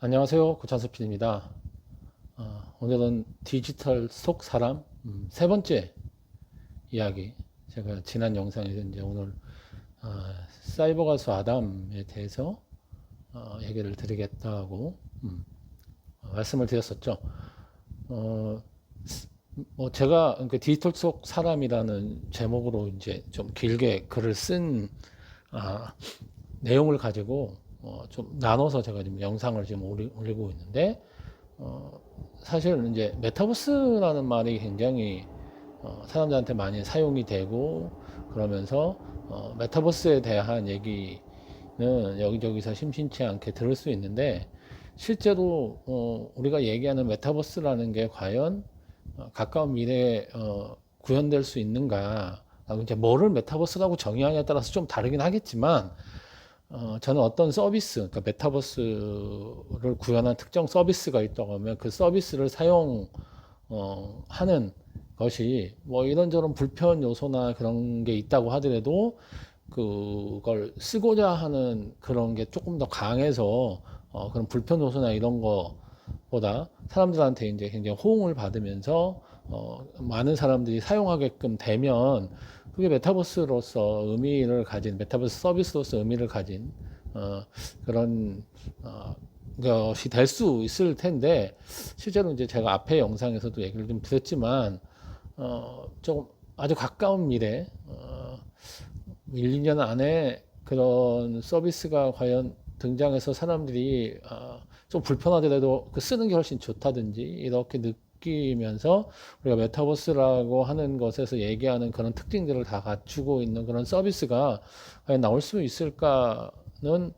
안녕하세요. 고찬수 PD입니다. 오늘은 디지털 속 사람 세 번째 이야기. 제가 지난 영상에서 이제 오늘 사이버 가수 아담에 대해서 얘기를 드리겠다고 말씀을 드렸었죠. 어, 제가 그 디지털 속 사람이라는 제목으로 이제 좀 길게 글을 쓴 아, 내용을 가지고 좀 나눠서 제가 지금 영상을 지금 올리고 있는데 어, 사실 이제 메타버스라는 말이 굉장히 사람들한테 많이 사용이 되고 그러면서 메타버스에 대한 얘기는 여기저기서 심심치 않게 들을 수 있는데 실제로 우리가 얘기하는 메타버스라는 게 과연 가까운 미래에 구현될 수 있는가? 이제 뭐를 메타버스라고 정의하냐에 따라서 좀 다르긴 하겠지만 저는 어떤 서비스, 그러니까 메타버스를 구현한 특정 서비스가 있다고 하면 그 서비스를 하는 것이 뭐 이런저런 불편 요소나 그런 게 있다고 하더라도 그걸 쓰고자 하는 그런 게 조금 더 강해서 그런 불편 요소나 이런 거보다 사람들한테 이제 굉장히 호응을 받으면서 많은 사람들이 사용하게끔 되면 그게 메타버스로서 의미를 가진 메타버스 서비스로서 의미를 가진 그런 것이 될 수 있을 텐데 실제로 이제 제가 앞에 영상에서도 얘기를 좀 드렸지만 조금 아주 가까운 미래 1, 2년 안에 그런 서비스가 과연 등장해서 사람들이 좀 불편하더라도 그 쓰는 게 훨씬 좋다든지 이렇게 느끼면서 우리가 메타버스라고 하는 것에서 얘기하는 그런 특징들을 다 갖추고 있는 그런 서비스가 과연 나올 수 있을까는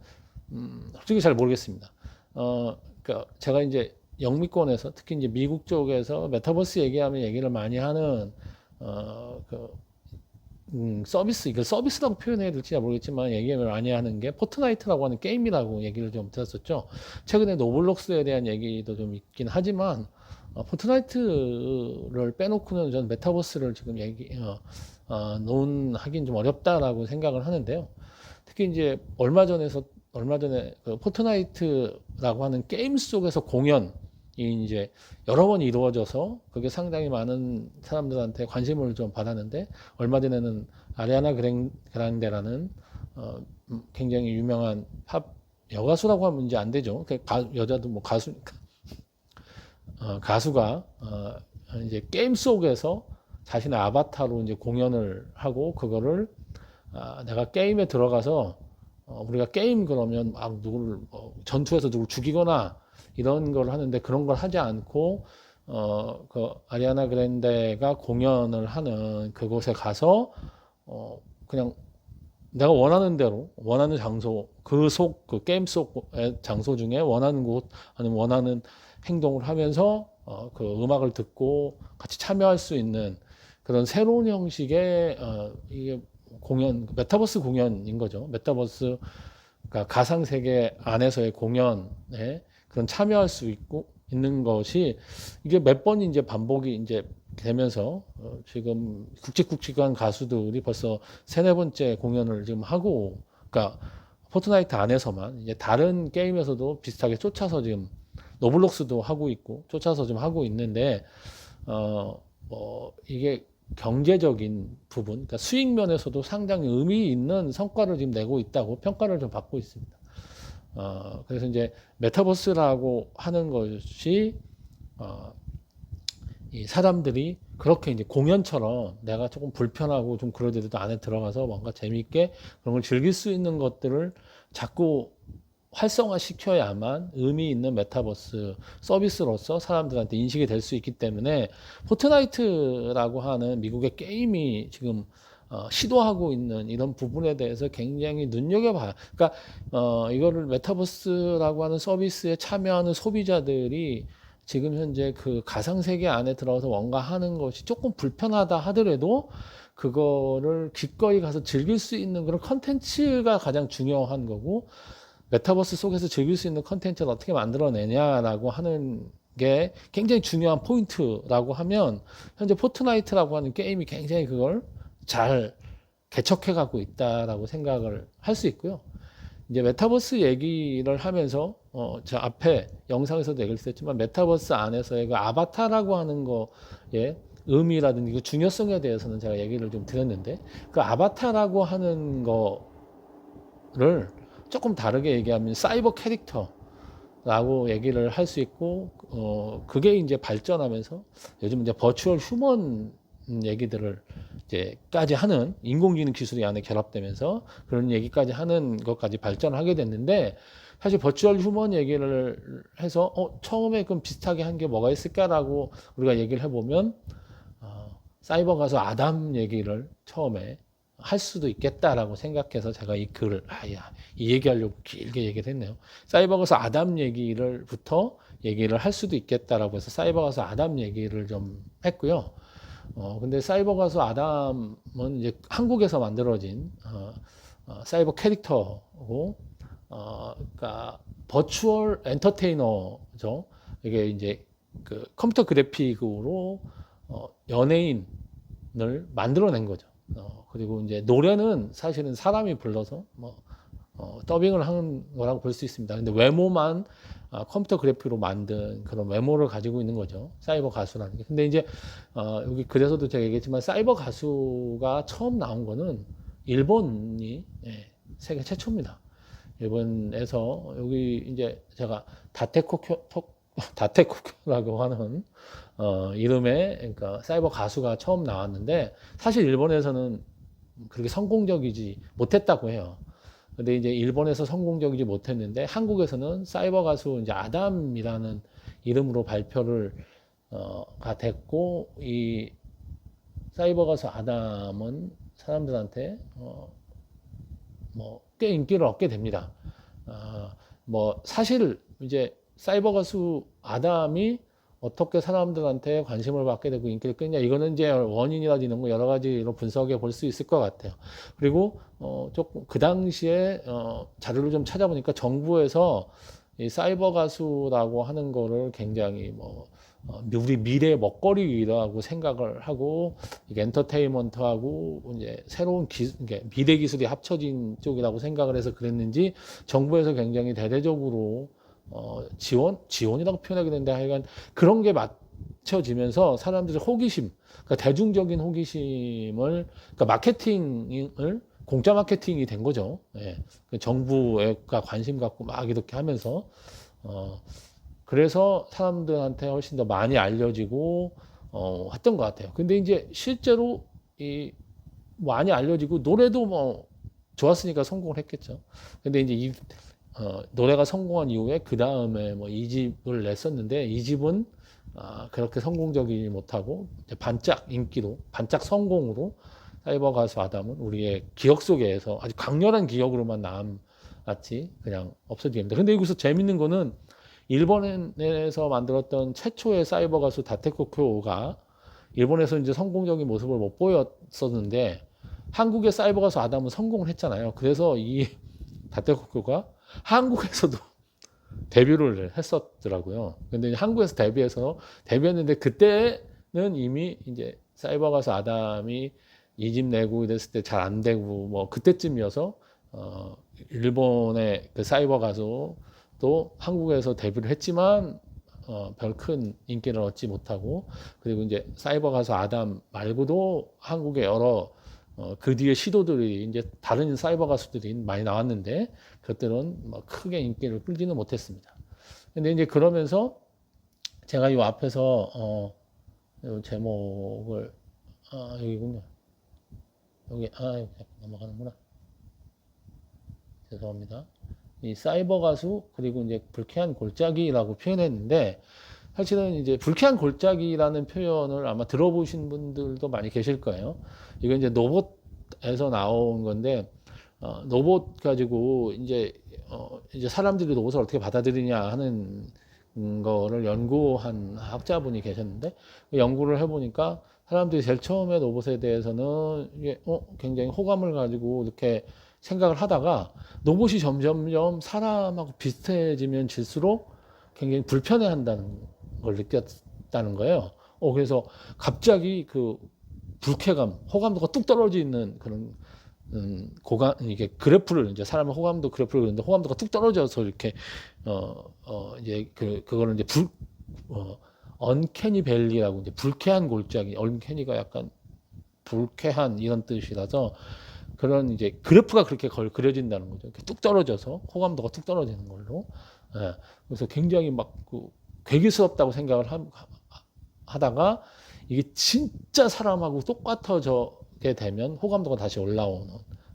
솔직히 잘 모르겠습니다. 그러니까 제가 이제 영미권에서 특히 이제 미국 쪽에서 메타버스 얘기하면 얘기를 많이 하는 그 서비스, 이걸 서비스라고 표현해야 될지 모르겠지만 얘기를 많이 하는 게 포트나이트라고 하는 게임이라고 얘기를 좀 들었었죠. 최근에 노블록스에 대한 얘기도 좀 있긴 하지만 포트나이트를 빼놓고는 저는 메타버스를 지금 논하긴 좀 어렵다라고 생각을 하는데요. 특히 이제 얼마 전에 그 포트나이트라고 하는 게임 속에서 공연이 이제 여러 번 이루어져서 그게 상당히 많은 사람들한테 관심을 좀 받았는데 얼마 전에는 아리아나 그란데라는 굉장히 유명한 팝 여가수라고 하면 이제 안 되죠. 여자도 뭐 가수니까 가수가 이제 게임 속에서 자신의 아바타로 이제 공연을 하고 그거를 내가 게임에 들어가서 우리가 게임 그러면 막 누구를 전투에서 누구를 죽이거나 이런 걸 하는데 그런 걸 하지 않고 그 아리아나 그랜데가 공연을 하는 그곳에 가서 그냥 내가 원하는 대로 원하는 장소 그 게임 속의 장소 중에 원하는 곳 아니면 원하는 행동을 하면서 그 음악을 듣고 같이 참여할 수 있는 그런 새로운 형식의 이게 메타버스 공연인 거죠. 메타버스, 그러니까 가상 세계 안에서의 공연에 그런 참여할 수 있는 것이 이게 몇 번이 이제 반복이 이제 되면서 지금 굵직굵직한 가수들이 벌써 세네 번째 공연을 지금 하고, 그러니까 포트나이트 안에서만 이제 다른 게임에서도 비슷하게 쫓아서 지금 노블록스도 하고 있고 쫓아서 좀 하고 있는데 이게 경제적인 부분, 그러니까 수익 면에서도 상당히 의미 있는 성과를 지금 내고 있다고 평가를 좀 받고 있습니다. 그래서 이제 메타버스라고 하는 것이 이 사람들이 그렇게 이제 공연처럼 내가 조금 불편하고 좀 그러더라도 안에 들어가서 뭔가 재미있게 그런 걸 즐길 수 있는 것들을 자꾸 활성화시켜야만 의미 있는 메타버스 서비스로서 사람들한테 인식이 될 수 있기 때문에 포트나이트라고 하는 미국의 게임이 지금 시도하고 있는 이런 부분에 대해서 굉장히 눈여겨봐요. 그러니까 이거를 메타버스라고 하는 서비스에 참여하는 소비자들이 지금 현재 그 가상세계 안에 들어서 뭔가 하는 것이 조금 불편하다 하더라도 그거를 기꺼이 가서 즐길 수 있는 그런 컨텐츠가 가장 중요한 거고 메타버스 속에서 즐길 수 있는 컨텐츠를 어떻게 만들어내냐라고 하는 게 굉장히 중요한 포인트라고 하면 현재 포트나이트라고 하는 게임이 굉장히 그걸 잘 개척해 가고 있다라고 생각을 할 수 있고요. 이제 메타버스 얘기를 하면서 저 앞에 영상에서도 얘기를 했지만 메타버스 안에서의 그 아바타라고 하는 거의 의미라든지 그 중요성에 대해서는 제가 얘기를 좀 드렸는데 그 아바타라고 하는 거를 조금 다르게 얘기하면 사이버 캐릭터라고 얘기를 할 수 있고 그게 이제 발전하면서 요즘 이제 버추얼 휴먼 얘기들을 이제까지 하는 인공지능 기술이 안에 결합되면서 그런 얘기까지 하는 것까지 발전하게 됐는데 사실 버추얼 휴먼 얘기를 해서 처음에 그럼 비슷하게 한 게 뭐가 있을까라고 우리가 얘기를 해보면 사이버 가수 아담 얘기를 처음에 할 수도 있겠다라고 생각해서 제가 이 글을 이 얘기하려고 길게 얘기를 했네요. 사이버 가수 아담 얘기를부터 얘기를 할 수도 있겠다라고 해서 사이버 가수 아담 얘기를 좀 했고요. 근데 사이버 가수 아담은 이제 한국에서 만들어진 사이버 캐릭터고 그러니까 버추얼 엔터테이너죠. 이게 이제 그 컴퓨터 그래픽으로 연예인을 만들어낸 거죠. 그리고 이제 노래는 사실은 사람이 불러서 더빙을 하는 거라고 볼 수 있습니다. 근데 외모만 컴퓨터 그래픽으로 만든 그런 외모를 가지고 있는 거죠. 사이버 가수라는 게. 근데 이제 여기 글에서도 제가 얘기했지만 사이버 가수가 처음 나온 거는 일본이 세계 최초입니다. 일본에서 여기 이제 제가 다테코쿄라고 하는 이름의 그러니까 사이버 가수가 처음 나왔는데 사실 일본에서는 그렇게 성공적이지 못했다고 해요. 근데 이제 일본에서 성공적이지 못했는데 한국에서는 사이버 가수 이제 아담이라는 이름으로 발표를 가 됐고 이 사이버 가수 아담은 사람들한테 뭐 꽤 인기를 얻게 됩니다. 뭐 사실 이제 사이버 가수 아담이 어떻게 사람들한테 관심을 받게 되고 인기를 끌냐 이거는 이제 원인이라든지 이런 거 여러 가지로 분석해 볼 수 있을 것 같아요. 그리고 조금 그 당시에 자료를 좀 찾아보니까 정부에서 이 사이버 가수라고 하는 거를 굉장히 우리 미래 먹거리라고 생각을 하고 이게 엔터테인먼트하고 이제 새로운 미래 기술이 합쳐진 쪽이라고 생각을 해서 그랬는지 정부에서 굉장히 대대적으로 지원이라고 표현하게 되는데 하여간 그런 게 맞춰지면서 사람들의 호기심, 그러니까 대중적인 호기심을, 그러니까 마케팅을 공짜 마케팅이 된 거죠. 예. 정부가 관심 갖고 막 이렇게 하면서 그래서 사람들한테 훨씬 더 많이 알려지고 했던 것 같아요. 근데 이제 실제로 이 많이 알려지고 노래도 좋았으니까 성공을 했겠죠. 근데 이제 노래가 성공한 이후에 그 다음에 2집을 냈었는데 이 집은 그렇게 성공적이지 못하고 반짝 인기로 반짝 성공으로 사이버 가수 아담은 우리의 기억 속에서 아주 강렬한 기억으로만 남았지 그냥 없어지게 됩니다. 근데 여기서 재밌는 거는 일본에서 만들었던 최초의 사이버 가수 다테코쿄가 일본에서 이제 성공적인 모습을 못 보였었는데 한국의 사이버 가수 아담은 성공을 했잖아요. 그래서 이 다테코쿄가 한국에서도 데뷔를 했었더라고요. 근데 한국에서 데뷔했는데 그때는 이미 이제 사이버 가수 아담이 2집 내고 이랬을 때 잘 안 되고 그때쯤이어서 일본의 그 사이버 가수도 한국에서 데뷔를 했지만 별 큰 인기를 얻지 못하고 그리고 이제 사이버 가수 아담 말고도 한국의 여러 그 뒤에 시도들이 이제 다른 사이버 가수들이 많이 나왔는데 그것들은 크게 인기를 끌지는 못했습니다. 근데 이제 그러면서 제가 이 앞에서 이 제목을 여기군요. 여기 넘어가는구나. 죄송합니다. 이 사이버 가수 그리고 이제 불쾌한 골짜기라고 표현했는데 사실은 이제 불쾌한 골짜기라는 표현을 아마 들어보신 분들도 많이 계실 거예요. 이건 이제 로봇에서 나온 건데 로봇 가지고 이제 사람들이 로봇을 어떻게 받아들이냐 하는 거를 연구한 학자분이 계셨는데 연구를 해보니까 사람들이 제일 처음에 로봇에 대해서는 이게 굉장히 호감을 가지고 이렇게 생각을 하다가 로봇이 점점점 사람하고 비슷해지면 질수록 굉장히 불편해한다는 걸 느꼈다는 거예요. 그래서 갑자기 그 불쾌감, 호감도가 뚝 떨어지는 그런 이게 그래프를 이제 사람의 호감도 그래프를 그리는데 호감도가 뚝 떨어져서 이렇게 이제 그거를 이제 언캐니 밸리라고 이제 불쾌한 골짜기, 언캐니가 약간 불쾌한 이런 뜻이라서 그런 이제 그래프가 그렇게 그려진다는 거죠. 이렇게 뚝 떨어져서 호감도가 뚝 떨어지는 걸로. 예. 그래서 굉장히 막그 괴기스럽다고 생각을 하다가 이게 진짜 사람하고 똑같아지게 되면 호감도가 다시 올라오는.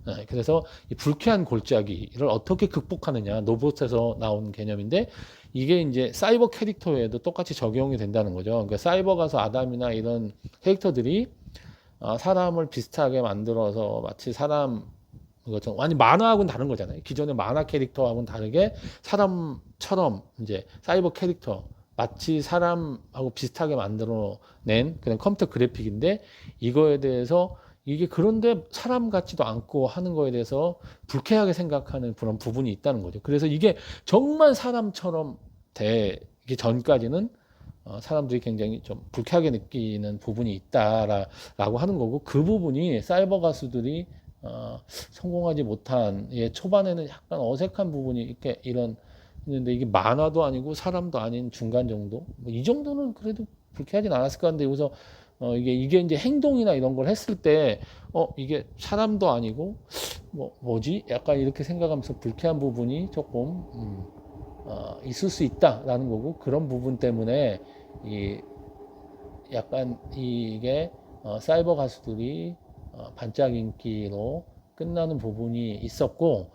예. 그래서 이 불쾌한 골짜기를 어떻게 극복하느냐, 노봇에서 나온 개념인데 이게 이제 사이버 캐릭터에도 똑같이 적용이 된다는 거죠. 그러니까 사이버 가서 아담이나 이런 캐릭터들이 사람을 비슷하게 만들어서 마치 사람 이것처럼 완전 만화하고는 다른 거잖아요. 기존의 만화 캐릭터하고는 다르게 사람처럼 이제 사이버 캐릭터 마치 사람하고 비슷하게 만들어낸 그런 컴퓨터 그래픽인데 이거에 대해서 이게 그런데 사람 같지도 않고 하는 거에 대해서 불쾌하게 생각하는 그런 부분이 있다는 거죠. 그래서 이게 정말 사람처럼 되기 전까지는 사람들이 굉장히 좀 불쾌하게 느끼는 부분이 있다라고 하는 거고 그 부분이 사이버 가수들이 성공하지 못한 초반에는 약간 어색한 부분이 이렇게 이런 있는데 이게 만화도 아니고 사람도 아닌 중간 정도 뭐이 정도는 그래도 불쾌하진 않았을 것 같은데 여기서 이게 이제 행동이나 이런 걸 했을 때 이게 사람도 아니고 뭐지 약간 이렇게 생각하면서 불쾌한 부분이 조금 있을 수 있다라는 거고 그런 부분 때문에 이 약간 이게 사이버 가수들이 반짝 인기로 끝나는 부분이 있었고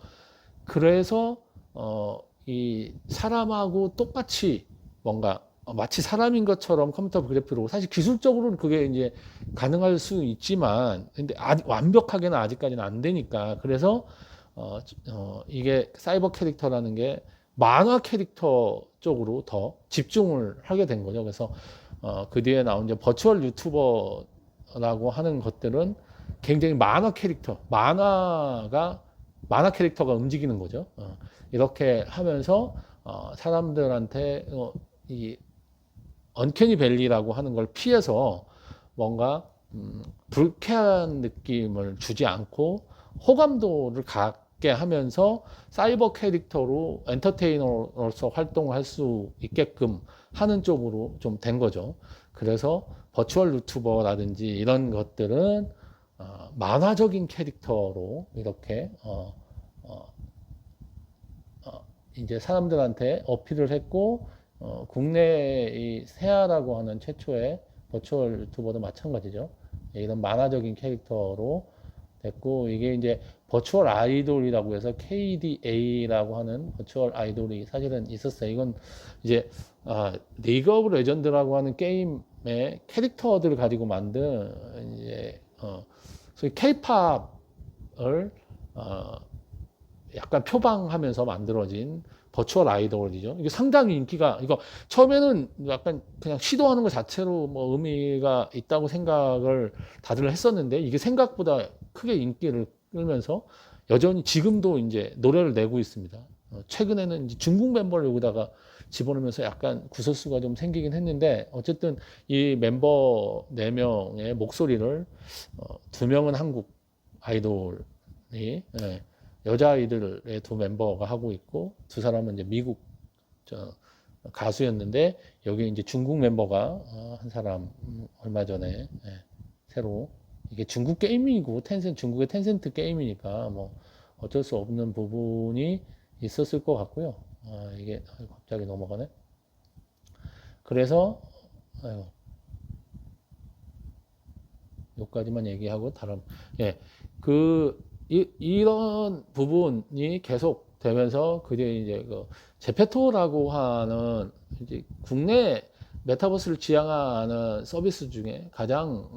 그래서 이 사람하고 똑같이 뭔가 마치 사람인 것처럼 컴퓨터 그래픽으로 사실 기술적으로는 그게 이제 가능할 수 있지만 근데 완벽하게는 아직까지는 안 되니까 그래서 이게 사이버 캐릭터라는 게 만화 캐릭터 쪽으로 더 집중을 하게 된 거죠. 그래서 그 뒤에 나온 이제 버추얼 유튜버라고 하는 것들은 굉장히 만화 캐릭터가 움직이는 거죠. 이렇게 하면서 사람들한테 이 언캐니 밸리라고 하는 걸 피해서 뭔가 불쾌한 느낌을 주지 않고 호감도를 갖게 하면서 사이버 캐릭터로 엔터테이너로서 활동을 할 수 있게끔 하는 쪽으로 좀 된 거죠. 그래서 버추얼 유튜버라든지 이런 것들은 만화적인 캐릭터로 이렇게 이제 사람들한테 어필을 했고 국내 이 세아라고 하는 최초의 버추얼 유튜버도 마찬가지죠. 이런 만화적인 캐릭터로 됐고 이게 이제 버추얼 아이돌이라고 해서 KDA라고 하는 버추얼 아이돌이 사실은 있었어요. 이건 이제 리그 오브 레전드라고 하는 게임의 캐릭터들을 가지고 만든 이제 소위 K-팝을 약간 표방하면서 만들어진 버추얼 아이돌이죠. 이게 상당히 인기가 이거 처음에는 약간 그냥 시도하는 것 자체로 뭐 의미가 있다고 생각을 다들 했었는데 이게 생각보다 크게 인기를 끌면서 여전히 지금도 이제 노래를 내고 있습니다. 최근에는 이제 중국 멤버를 여기다가 집어넣으면서 약간 구설수가 좀 생기긴 했는데 어쨌든 이 멤버 4명의 목소리를 2명은 한국 아이돌이 여자 아이들의 2 멤버가 하고 있고 2 사람은 이제 미국 가수였는데 여기 이제 중국 멤버가 한 사람 얼마 전에 새로 이게 중국 게임이고 중국의 텐센트 게임이니까 뭐 어쩔 수 없는 부분이 있었을 것 같고요. 이게 갑자기 넘어가네. 그래서 여기까지만 얘기하고 다른 이런 부분이 계속 되면서 그게 이제 그 제페토라고 하는 이제 국내 메타버스를 지향하는 서비스 중에 가장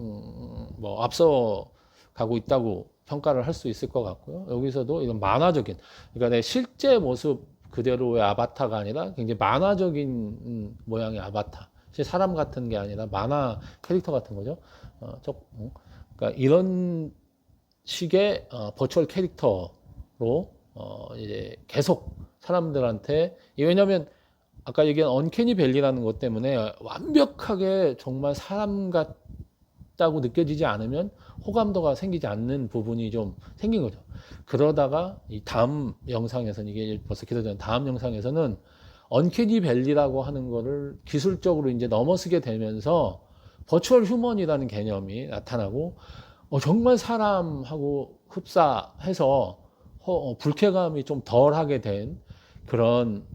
뭐 앞서 가고 있다고 평가를 할 수 있을 것 같고요. 여기서도 이런 만화적인 그러니까 내 실제 모습 그대로의 아바타가 아니라 굉장히 만화적인 모양의 아바타. 사실 사람 같은 게 아니라 만화 캐릭터 같은 거죠. 그러니까 이런 식의 버추얼 캐릭터로 이제 계속 사람들한테 왜냐하면 아까 얘기한 언캐니 밸리라는 것 때문에 완벽하게 정말 사람 같다 같다고 느껴지지 않으면 호감도가 생기지 않는 부분이 좀 생긴 거죠. 그러다가 이 다음 영상에서는, 이게 벌써 기다리는 다음 영상에서는 언캐니 밸리라고 하는 거를 기술적으로 이제 넘어서게 되면서 버추얼 휴먼이라는 개념이 나타나고, 정말 사람하고 흡사해서 불쾌감이 좀 덜하게 된 그런,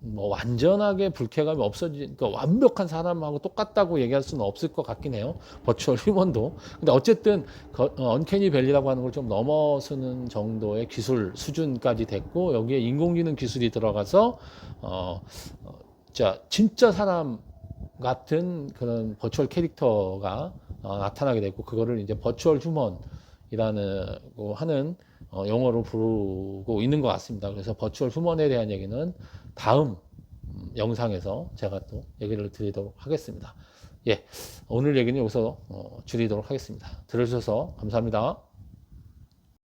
뭐 완전하게 불쾌감이 없어진, 그러니까 완벽한 사람하고 똑같다고 얘기할 수는 없을 것 같긴 해요. 버추얼 휴먼도. 근데 어쨌든 언캐니 밸리라고 하는 걸 좀 넘어서는 정도의 기술 수준까지 됐고, 여기에 인공지능 기술이 들어가서 진짜 사람 같은 그런 버추얼 캐릭터가 나타나게 됐고, 그거를 이제 버추얼 휴먼이라는 하는 용어로 부르고 있는 것 같습니다. 그래서 버추얼 휴먼에 대한 얘기는 다음 영상에서 제가 또 얘기를 드리도록 하겠습니다. 예, 오늘 얘기는 여기서 줄이도록 하겠습니다. 들어주셔서 감사합니다.